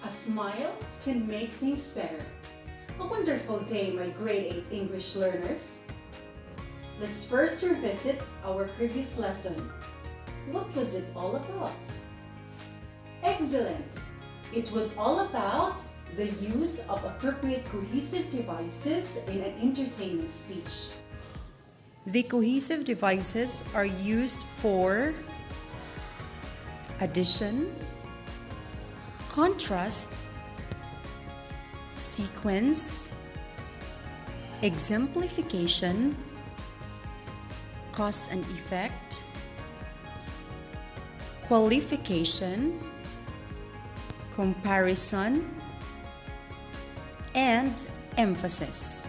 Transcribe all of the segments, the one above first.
A smile can make things better. A wonderful day, my grade 8 English learners. Let's first revisit our previous lesson. What was it all about? Excellent! It was all about the use of appropriate cohesive devices in an entertainment speech. The cohesive devices are used for addition, contrast, sequence, exemplification, cause and effect, qualification, comparison, and emphasis.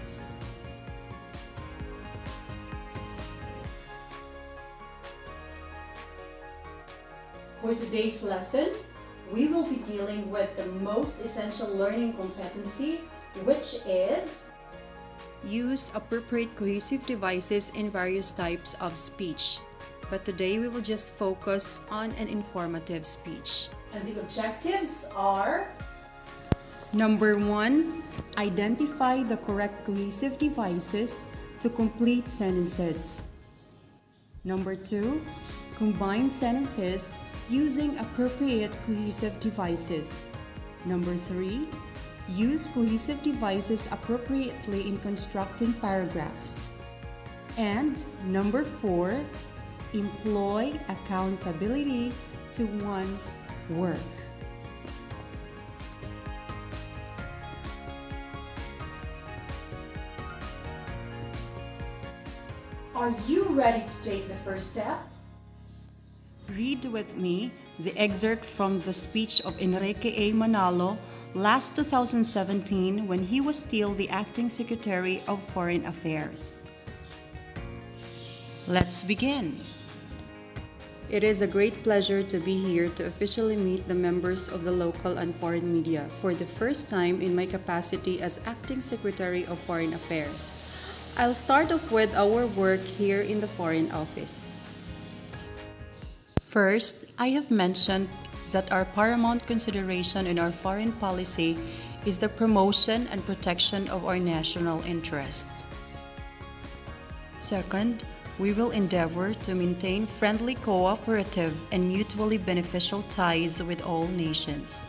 For today's lesson, we will be dealing with the most essential learning competency, which is use appropriate cohesive devices in various types of speech. But today we will just focus on an informative speech. and the objectives are Number 1, identify the correct cohesive devices to complete sentences. Number 2, combine sentences using appropriate cohesive devices. Number 3, use cohesive devices appropriately in constructing paragraphs. And number 4, employ accountability to one's work. Are you ready to take the first step? Read with me the excerpt from the speech of Enrique A. Manalo last 2017 when he was still the acting Secretary of Foreign Affairs. Let's begin. It is a great pleasure to be here to officially meet the members of the local and foreign media for the first time in my capacity as acting Secretary of Foreign Affairs. I'll start off with our work here in the Foreign Office. First, I have mentioned that our paramount consideration in our foreign policy is the promotion and protection of our national interest. Second, we will endeavor to maintain friendly, cooperative, and mutually beneficial ties with all nations.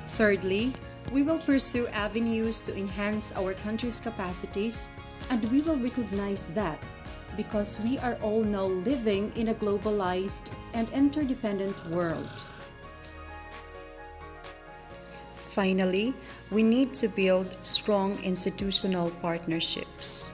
Thirdly, we will pursue avenues to enhance our country's capacities, and we will recognize that because we are all now living in a globalized and interdependent world. Finally, we need to build strong institutional partnerships.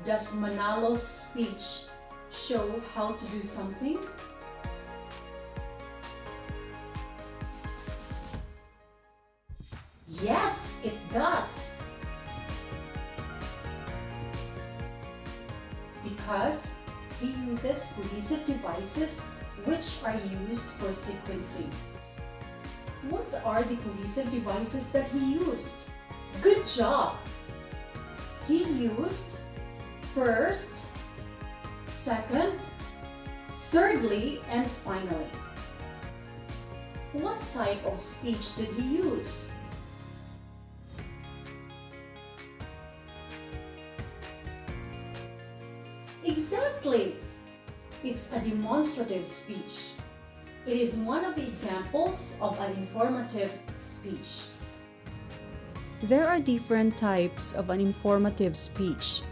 Does Manalo's speech show how to do something? Yes, it does. Because he uses cohesive devices which are used for sequencing. What are the cohesive devices that he used? Good job! He used first, second, thirdly, and finally. What type of speech did he use? Exactly! It's a demonstrative speech. It is one of the examples of an informative speech. There are different types of an informative speech.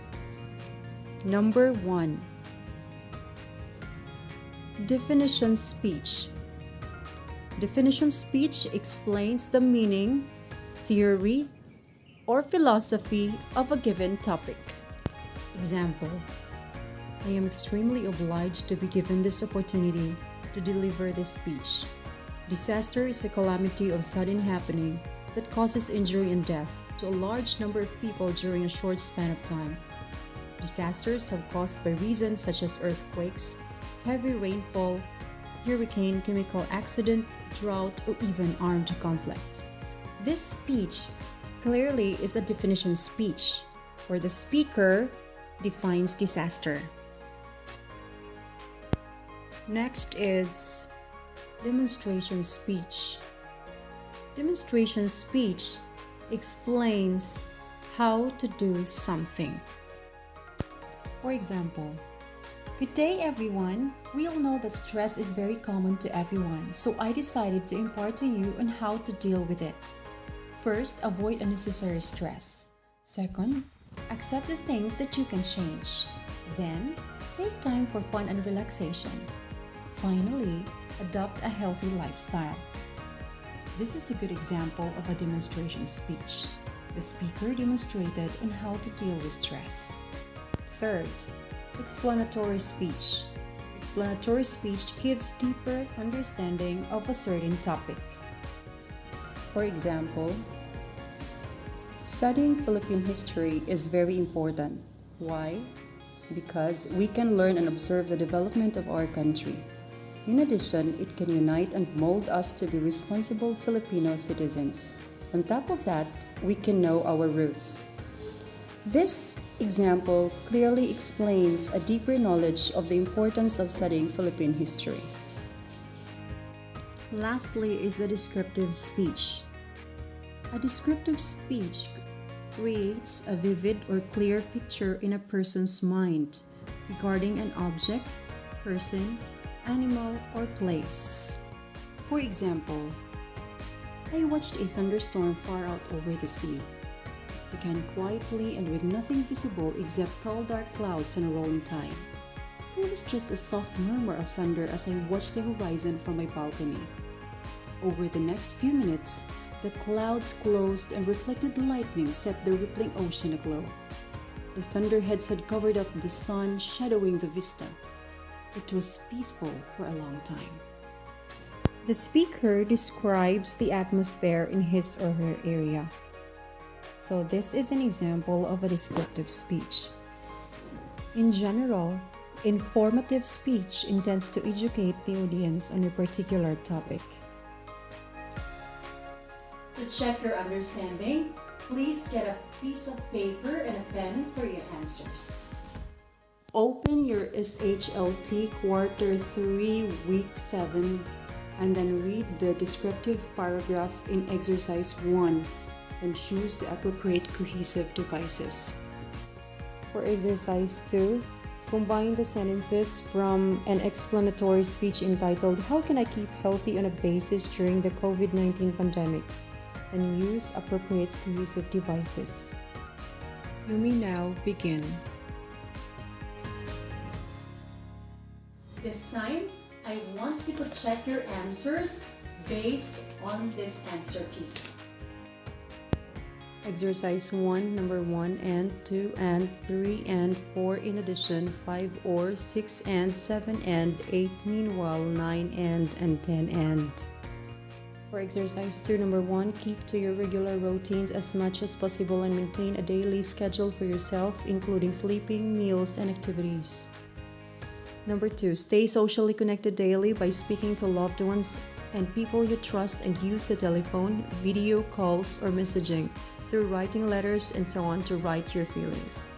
Number 1. Definition speech. Definition speech explains the meaning, theory, or philosophy of a given topic. Example: I am extremely obliged to be given this opportunity to deliver this speech. Disaster is a calamity of sudden happening that causes injury and death to a large number of people during a short span of time. Disasters have caused by reasons such as earthquakes, heavy rainfall, hurricane, chemical accident, drought, or even armed conflict. This speech clearly is a definition speech, where the speaker defines disaster. Next is demonstration speech. Demonstration speech explains how to do something. For example, good day everyone. We all know that stress is very common to everyone, so I decided to impart to you on how to deal with it. First, avoid unnecessary stress. Second, accept the things that you can change. Then, take time for fun and relaxation. Finally, adopt a healthy lifestyle. This is a good example of a demonstration speech. The speaker demonstrated on how to deal with stress. Third, explanatory speech. Explanatory speech gives deeper understanding of a certain topic. For example, studying Philippine history is very important. Why? Because we can learn and observe the development of our country. In addition, it can unite and mold us to be responsible Filipino citizens. On top of that, we can know our roots. This example clearly explains a deeper knowledge of the importance of studying Philippine history. Lastly is a descriptive speech. A descriptive speech creates a vivid or clear picture in a person's mind regarding an object, person, animal, or place. For example, I watched a thunderstorm far out over the sea. It began quietly and with nothing visible except tall dark clouds and a rolling tide. There was just a soft murmur of thunder as I watched the horizon from my balcony. Over the next few minutes, the clouds closed and reflected lightning set the rippling ocean aglow. The thunderheads had covered up the sun, shadowing the vista. It was peaceful for a long time. The speaker describes the atmosphere in his or her area. So this is an example of a descriptive speech. In general, informative speech intends to educate the audience on a particular topic. To check your understanding, please get a piece of paper and a pen for your answers. Open your SHLT Quarter 3, Week 7, and then read the descriptive paragraph in Exercise 1 and choose the appropriate cohesive devices. For Exercise 2, combine the sentences from an explanatory speech entitled "How can I keep healthy on a basis during the COVID-19 pandemic?" and use appropriate cohesive devices. You may now begin. This time, I want you to check your answers based on this answer key. Exercise 1, number 1 and 2 and 3 and 4, in addition 5 or 6 and 7 and 8, meanwhile 9 and 10 and. For exercise 2, number 1, keep to your regular routines as much as possible and maintain a daily schedule for yourself, including sleeping, meals, and activities. Number 2, stay socially connected daily by speaking to loved ones and people you trust and use the telephone, video calls, or messaging through writing letters and so on to write your feelings.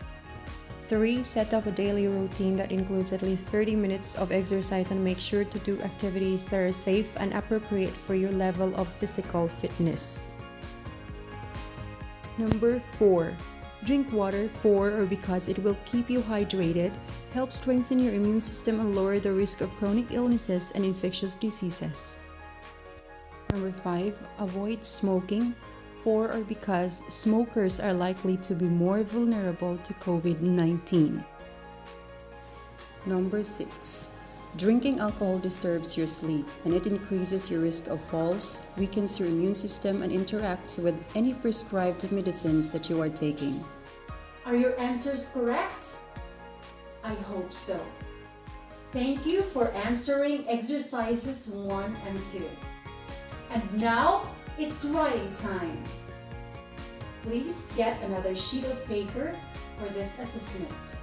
3, set up a daily routine that includes at least 30 minutes of exercise and make sure to do activities that are safe and appropriate for your level of physical fitness. Number 4, drink water for or because it will keep you hydrated, help strengthen your immune system, and lower the risk of chronic illnesses and infectious diseases. Number 5, avoid smoking for or because smokers are likely to be more vulnerable to COVID-19. Number 6, drinking alcohol disturbs your sleep and it increases your risk of falls, weakens your immune system, and interacts with any prescribed medicines that you are taking. Are your answers correct? I hope so. Thank you for answering exercises 1 and 2. And now, it's writing time. Please get another sheet of paper for this assessment.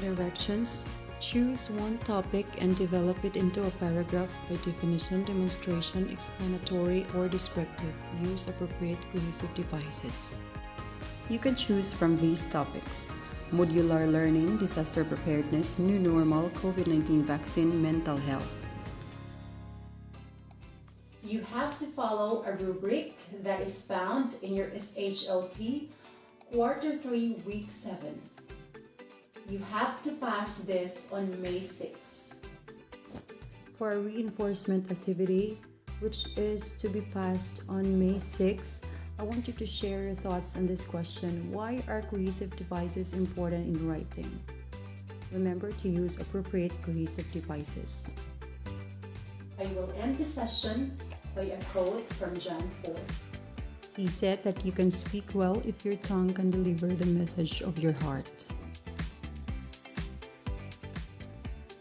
Directions. Choose one topic and develop it into a paragraph by definition, demonstration, explanatory, or descriptive. Use appropriate cohesive devices. You can choose from these topics: modular learning, disaster preparedness, new normal, COVID-19 vaccine, mental health. You have to follow a rubric that is found in your SHLT Quarter 3, Week 7. You have to pass this on May 6. For a reinforcement activity, which is to be passed on May 6, I want you to share your thoughts on this question: why are cohesive devices important in writing? Remember to use appropriate cohesive devices. I will end the session by a quote from John 4. He said that you can speak well if your tongue can deliver the message of your heart.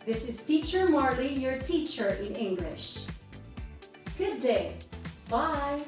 This is Teacher Marley, your teacher in English. Good day. Bye.